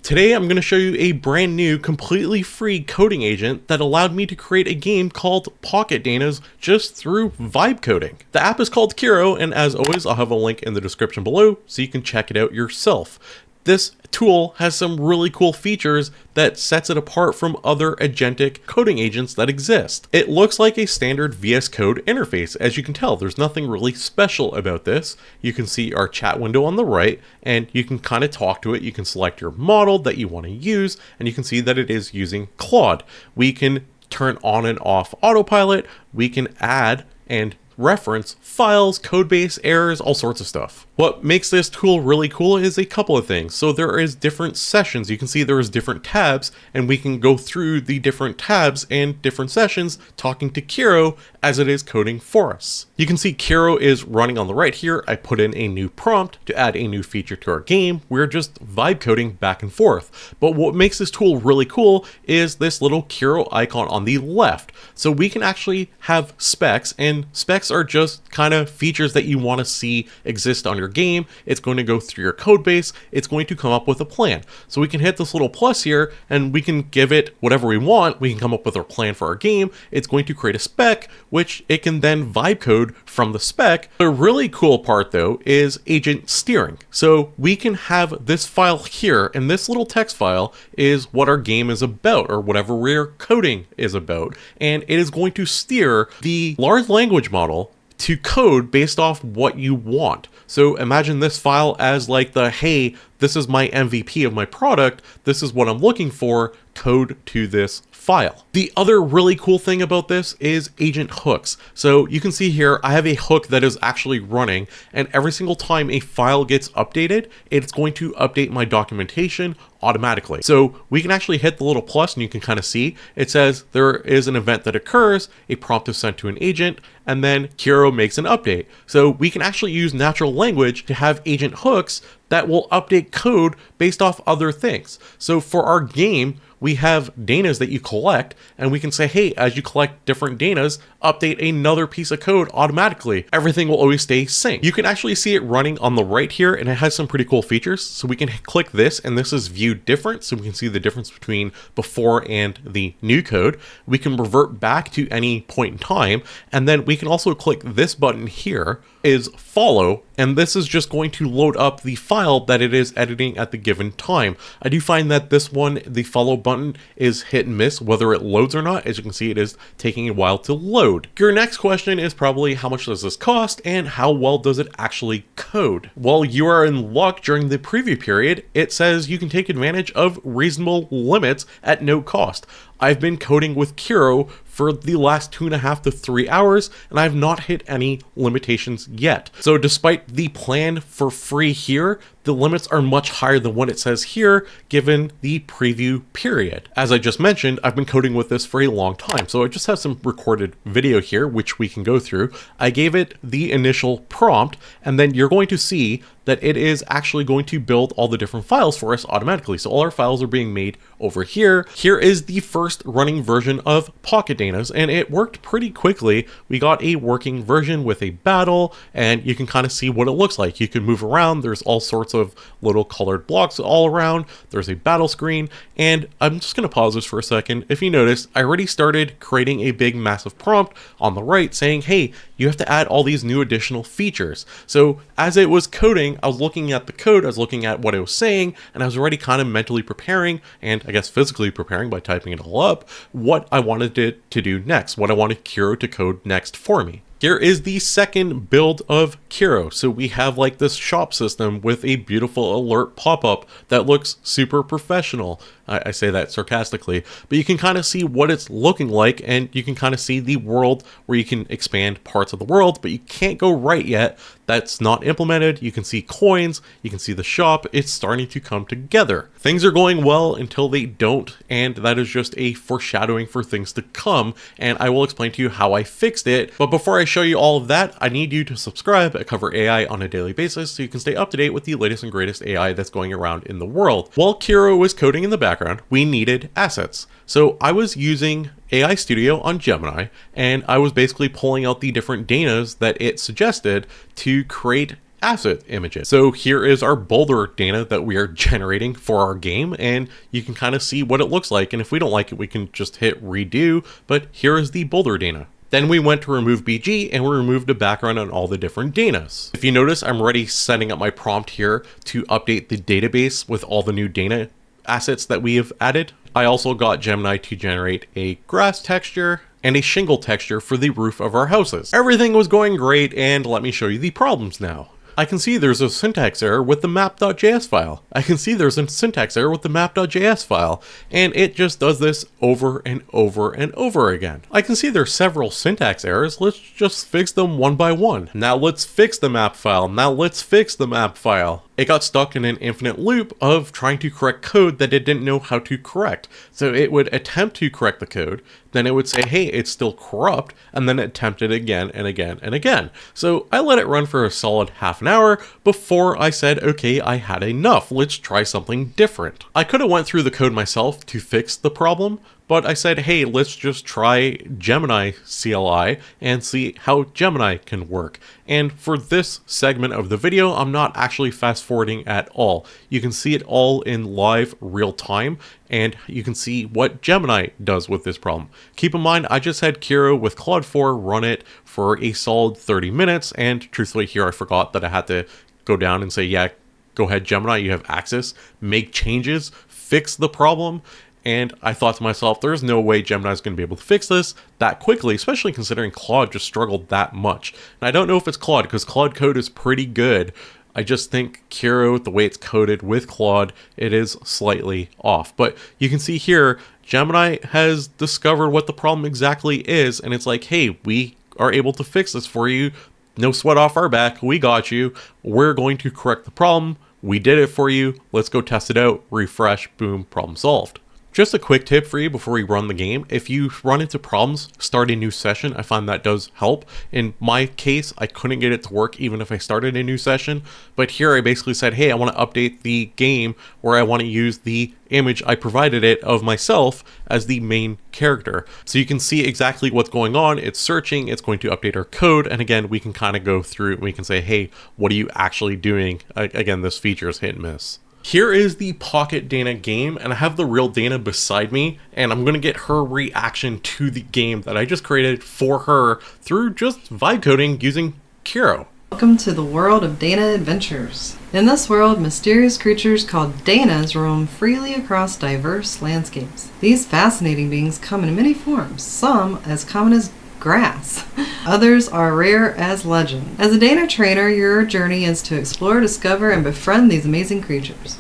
Today I'm going to show you a brand new, completely free coding agent that allowed me to create a game called Pocket Danas just through vibe coding. The app is called Kiro, and as always I'll have a link in the description below so you can check it out yourself. This tool has some really cool features that sets it apart from other agentic coding agents that exist. It looks like a standard VS Code interface. As you can tell, there's nothing really special about this. You can see our chat window on the right, and you can kind of talk to it. You can select your model that you want to use, and you can see that it is using Claude. We can turn on and off autopilot. We can add and reference files, codebase, errors, all sorts of stuff. What makes this tool really cool is a couple of things. So there is different sessions. You can see there is different tabs, and we can go through the different tabs and different sessions talking to Kiro as it is coding for us. You can see Kiro is running on the right here. I put in a new prompt to add a new feature to our game. We're just vibe coding back and forth. But what makes this tool really cool is this little Kiro icon on the left. So we can actually have specs, and specs are just kind of features that you want to see exist on your game. It's going to go through your code base. It's going to come up with a plan. So we can hit this little plus here and we can give it whatever we want. We can come up with our plan for our game. It's going to create a spec, which it can then vibe code from the spec. The really cool part though is agent steering. So we can have this file here, and this little text file is what our game is about, or whatever we're coding is about. And it is going to steer the large language model to code based off what you want. So imagine this file as like the, hey, this is my MVP of my product, this is what I'm looking for, code to this file. The other really cool thing about this is agent hooks. So you can see here, I have a hook that is actually running, and every single time a file gets updated, it's going to update my documentation automatically. So we can actually hit the little plus and you can kind of see, it says there is an event that occurs, a prompt is sent to an agent, and then Kiro makes an update. So we can actually use natural language to have agent hooks that will update code based off other things. So for our game, we have Danas that you collect, and we can say, hey, as you collect different Danas, update another piece of code automatically. Everything will always stay synced. You can actually see it running on the right here, and it has some pretty cool features. So we can click this, and this is viewed different, so we can see the difference between before and the new code. We can revert back to any point in time, and then we can also click this button here, is follow, and this is just going to load up the file that it is editing at the given time. I do find that this one, the follow button, is hit and miss whether it loads or not. As you can see, it is taking a while to load. Your next question is probably, how much does this cost and how well does it actually code? Well, you are in luck. During the preview period, it says you can take advantage of reasonable limits at no cost. I've been coding with Kiro for the last 2.5 to 3 hours, and I've not hit any limitations yet. So despite the plan for free here, the limits are much higher than what it says here, given the preview period. As I just mentioned, I've been coding with this for a long time, so I just have some recorded video here, which we can go through. I gave it the initial prompt, and then you're going to see that it is actually going to build all the different files for us automatically. So all our files are being made over here. Here is the first running version of Pocket Danas, and it worked pretty quickly. We got a working version with a battle, and you can kind of see what it looks like. You can move around. There's all sorts of little colored blocks all around. There's a battle screen, and I'm just going to pause this for a second. If you notice, I already started creating a big massive prompt on the right saying, hey, you have to add all these new additional features. So as it was coding, I was looking at the code, I was looking at what it was saying, and I was already kind of mentally preparing, and I guess physically preparing by typing it all up, what I wanted it to do next, what I wanted Kiro to code next for me. Here is the second build of Kiro. So we have like this shop system with a beautiful alert pop-up that looks super professional. I say that sarcastically, but you can kind of see what it's looking like, and you can kind of see the world where you can expand parts of the world, but you can't go right yet. That's not implemented. You can see coins, you can see the shop. It's starting to come together. Things are going well until they don't, and that is just a foreshadowing for things to come, and I will explain to you how I fixed it. But before I show you all of that, I need you to subscribe. I cover AI on a daily basis so you can stay up to date with the latest and greatest AI that's going around in the world. While Kiro was coding in the background, we needed assets. So I was using AI Studio on Gemini, and I was basically pulling out the different Danas that it suggested to create asset images. So here is our boulder Dana that we are generating for our game, and you can kind of see what it looks like. And if we don't like it, we can just hit redo, but here is the boulder Dana. Then we went to remove BG and we removed the background on all the different Danas. If you notice, I'm already setting up my prompt here to update the database with all the new Dana assets that we have added. I also got Gemini to generate a grass texture and a shingle texture for the roof of our houses. Everything was going great, and let me show you the problems now. I can see there's a syntax error with the map.js file. I can see there's a syntax error with the map.js file, and it just does this over and over and over again. I can see there's several syntax errors. Let's just fix them one by one. Now let's fix the map file. Now let's fix the map file. It got stuck in an infinite loop of trying to correct code that it didn't know how to correct. So it would attempt to correct the code, then it would say, hey, it's still corrupt, and then attempt it again and again and again. So I let it run for a solid half an hour before I said, okay, I had enough. Let's try something different. I could have went through the code myself to fix the problem, but I said, hey, let's just try Gemini CLI and see how Gemini can work. And for this segment of the video, I'm not actually fast forwarding at all. You can see it all in live real time, and you can see what Gemini does with this problem. Keep in mind, I just had Kiro with Claude 4 run it for a solid 30 minutes, and truthfully here I forgot that I had to go down and say, yeah, go ahead Gemini, you have access, make changes, fix the problem. And I thought to myself, there's no way Gemini is going to be able to fix this that quickly, especially considering Claude just struggled that much. And I don't know if it's Claude, because Claude code is pretty good. I just think Kiro, the way it's coded with Claude, it is slightly off. But you can see here, Gemini has discovered what the problem exactly is. And it's like, hey, we are able to fix this for you. No sweat off our back. We got you. We're going to correct the problem. We did it for you. Let's go test it out. Refresh. Boom. Problem solved. Just a quick tip for you before we run the game. If you run into problems, start a new session. I find that does help. In my case, I couldn't get it to work even if I started a new session. But here I basically said, hey, I want to update the game where I want to use the image I provided it of myself as the main character. So you can see exactly what's going on. It's searching, it's going to update our code. And again, we can kind of go through and we can say, hey, what are you actually doing? Again, this feature is hit and miss. Here is the Pocket Dana game, and I have the real Dana beside me, and I'm going to get her reaction to the game that I just created for her through just vibe coding using Kiro. Welcome to the world of Dana adventures. In this world, mysterious creatures called Danas roam freely across diverse landscapes. These fascinating beings come in many forms, some as common as grass. Others are rare as legend. As a Dana trainer, your journey is to explore, discover, and befriend these amazing creatures.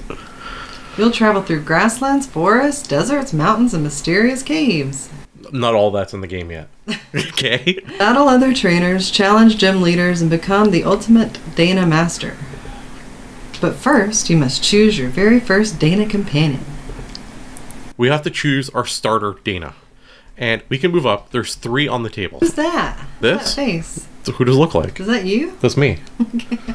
You'll travel through grasslands, forests, deserts, mountains, and mysterious caves. Not all that's in the game yet. Okay. Battle other trainers, challenge gym leaders, and become the ultimate Dana master. But first, you must choose your very first Dana companion. We have to choose our starter Dana. And we can move up. There's 3 on the table. Who's that? This? That face. So who does it look like? Is that you? That's me.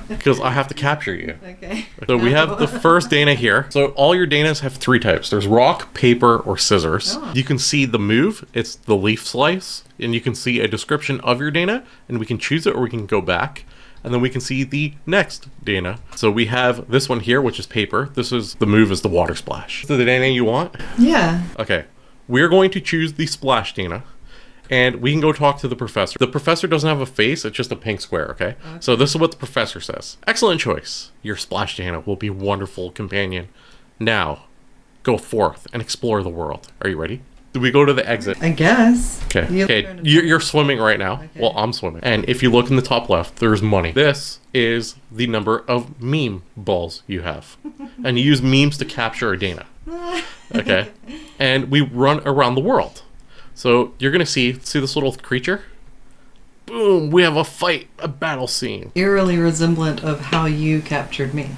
Because I have to capture you. Okay. So we have the first Dana here. So all your Danas have 3 types. There's rock, paper, or scissors. Oh. You can see the move. It's the leaf slice. And you can see a description of your Dana. And we can choose it or we can go back. And then we can see the next Dana. So we have this one here, which is paper. This is the move is the water splash. Is it the Dana you want? Yeah. Okay. We're going to choose the splash Dana, and we can go talk to the professor. The professor doesn't have a face, it's just a pink square, okay? So this is what the professor says. Excellent choice. Your splash Dana will be a wonderful companion. Now, go forth and explore the world. Are you ready? Do we go to the exit? I guess. Okay. You're swimming right now. Okay. Well, I'm swimming. And if you look in the top left, there's money. This is the number of meme balls you have. And you use memes to capture a Dana. Okay. And we run around the world. So you're going to see this little creature? Boom, we have a fight, a battle scene. Eerily resemblant of how you captured me.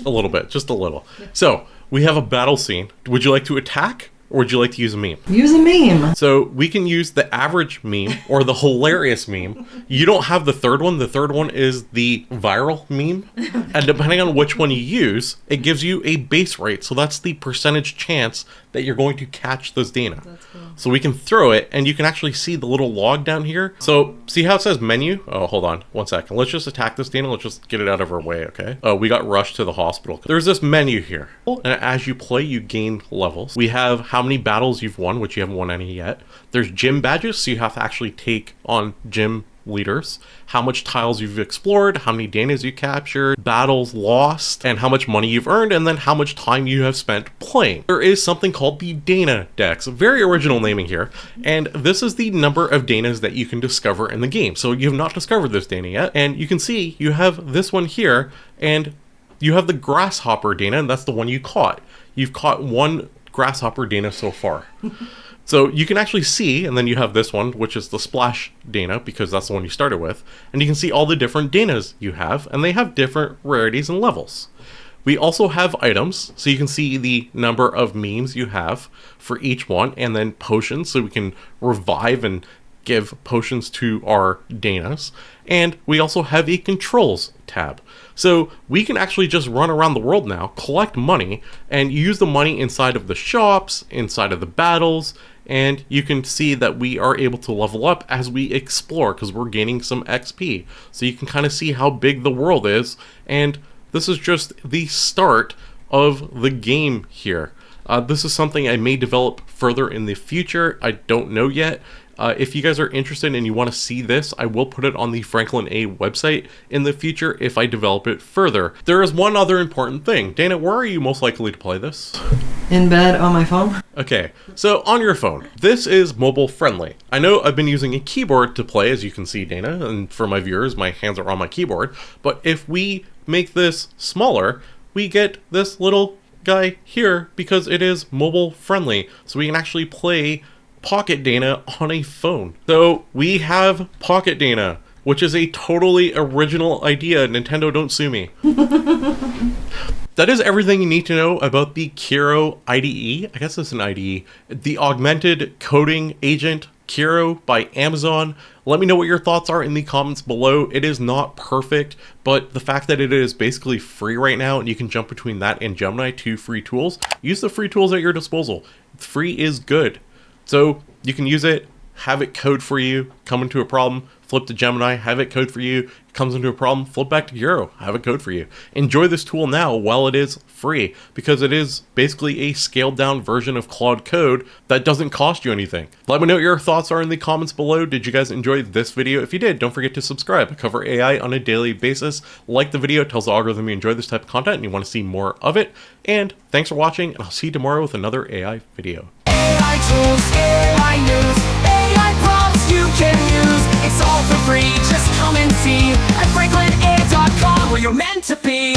A little bit, just a little. So we have a battle scene. Would you like to attack Or would you like to use a meme? Use a meme. So we can use the average meme or the hilarious meme. You don't have the third one. The third one is the viral meme. And depending on which one you use, it gives you a base rate. So that's the percentage chance that you're going to catch this Dana. That's cool. So we can throw it and you can actually see the little log down here. So see how it says menu? Oh, hold on 1 second. Let's just attack this Dana. Let's just get it out of our way, okay? Oh, we got rushed to the hospital. There's this menu here. And as you play, you gain levels. We have how many battles you've won, which you haven't won any yet. There's gym badges, so you have to actually take on gym leaders, how much tiles you've explored, how many Danas you captured, battles lost, and how much money you've earned, and then how much time you have spent playing. There is something called the DanaDex, very original naming here, and this is the number of Danas that you can discover in the game. So you have not discovered this Dana yet, and you can see you have this one here, and you have the grasshopper Dana, and that's the one you caught. You've caught one grasshopper Dana so far. So you can actually see, and then you have this one, which is the splash Dana, because that's the one you started with, and you can see all the different Danas you have, and they have different rarities and levels. We also have items, so you can see the number of memes you have for each one, and then potions, so we can revive and give potions to our Danas. And we also have a controls tab. So we can actually just run around the world now, collect money, and use the money inside of the shops, inside of the battles, and you can see that we are able to level up as we explore because we're gaining some XP. So you can kind of see how big the world is, and this is just the start of the game here. This is something I may develop further in the future. I don't know yet. If you guys are interested and you want to see this, I will put it on the Franklin A website in the future if I develop it further. There is one other important thing. Dana, where are you most likely to play this? In bed on my phone. Okay, so on your phone. This is mobile friendly. I know I've been using a keyboard to play, as you can see, Dana, and for my viewers, my hands are on my keyboard. But if we make this smaller, we get this little guy here because it is mobile friendly. So we can actually play Pocket Dana on a phone. So we have Pocket Dana, which is a totally original idea. Nintendo, don't sue me. That is everything you need to know about the Kiro IDE. I guess it's an IDE. The Augmented Coding Agent Kiro by Amazon. Let me know what your thoughts are in the comments below. It is not perfect, but the fact that it is basically free right now and you can jump between that and Gemini, 2 free tools, use the free tools at your disposal. Free is good. So you can use it, have it code for you, come into a problem, flip to Gemini, have it code for you, comes into a problem, flip back to Kiro, have it code for you. Enjoy this tool now while it is free, because it is basically a scaled down version of Claude Code that doesn't cost you anything. Let me know what your thoughts are in the comments below. Did you guys enjoy this video? If you did, don't forget to subscribe. I cover AI on a daily basis. Like the video, it tells the algorithm you enjoy this type of content and you want to see more of it. And thanks for watching, and I'll see you tomorrow with another AI video. AI tools, AI news, AI prompts you can use. It's all for free, just come and see at FranklinAI.com where you're meant to be.